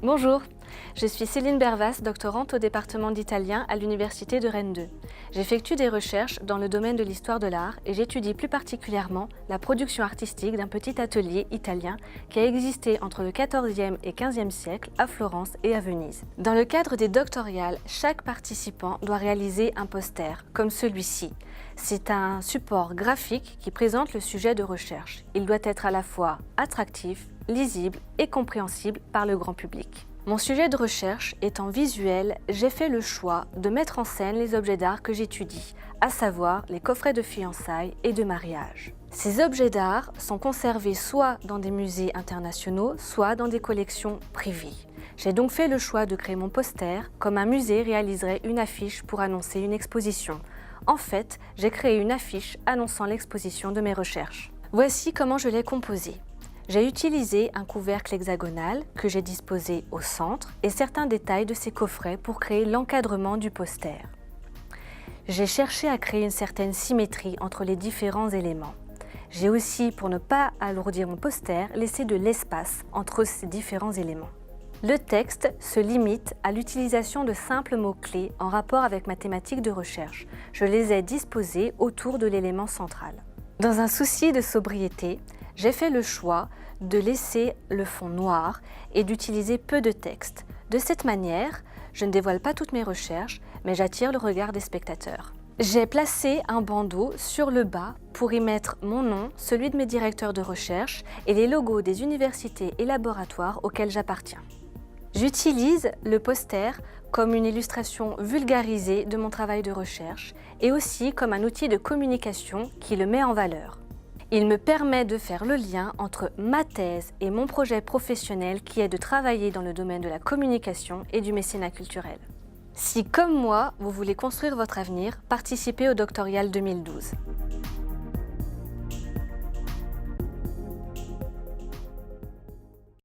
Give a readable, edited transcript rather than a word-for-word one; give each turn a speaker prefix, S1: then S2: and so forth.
S1: Bonjour, je suis Céline Bervas, doctorante au département d'italien à l'Université de Rennes 2. J'effectue des recherches dans le domaine de l'histoire de l'art et j'étudie plus particulièrement la production artistique d'un petit atelier italien qui a existé entre le XIVe et XVe siècle à Florence et à Venise. Dans le cadre des doctorales, chaque participant doit réaliser un poster, comme celui-ci. C'est un support graphique qui présente le sujet de recherche. Il doit être à la fois attractif, lisible et compréhensible par le grand public. Mon sujet de recherche étant visuel, j'ai fait le choix de mettre en scène les objets d'art que j'étudie, à savoir les coffrets de fiançailles et de mariage. Ces objets d'art sont conservés soit dans des musées internationaux, soit dans des collections privées. J'ai donc fait le choix de créer mon poster comme un musée réaliserait une affiche pour annoncer une exposition. En fait, j'ai créé une affiche annonçant l'exposition de mes recherches. Voici comment je l'ai composée. J'ai utilisé un couvercle hexagonal que j'ai disposé au centre et certains détails de ces coffrets pour créer l'encadrement du poster. J'ai cherché à créer une certaine symétrie entre les différents éléments. J'ai aussi, pour ne pas alourdir mon poster, laissé de l'espace entre ces différents éléments. Le texte se limite à l'utilisation de simples mots-clés en rapport avec ma thématique de recherche. Je les ai disposés autour de l'élément central. Dans un souci de sobriété, j'ai fait le choix de laisser le fond noir et d'utiliser peu de texte. De cette manière, je ne dévoile pas toutes mes recherches, mais j'attire le regard des spectateurs. J'ai placé un bandeau sur le bas pour y mettre mon nom, celui de mes directeurs de recherche et les logos des universités et laboratoires auxquels j'appartiens. J'utilise le poster comme une illustration vulgarisée de mon travail de recherche et aussi comme un outil de communication qui le met en valeur. Il me permet de faire le lien entre ma thèse et mon projet professionnel qui est de travailler dans le domaine de la communication et du mécénat culturel. Si, comme moi, vous voulez construire votre avenir, participez au Doctorial 2012.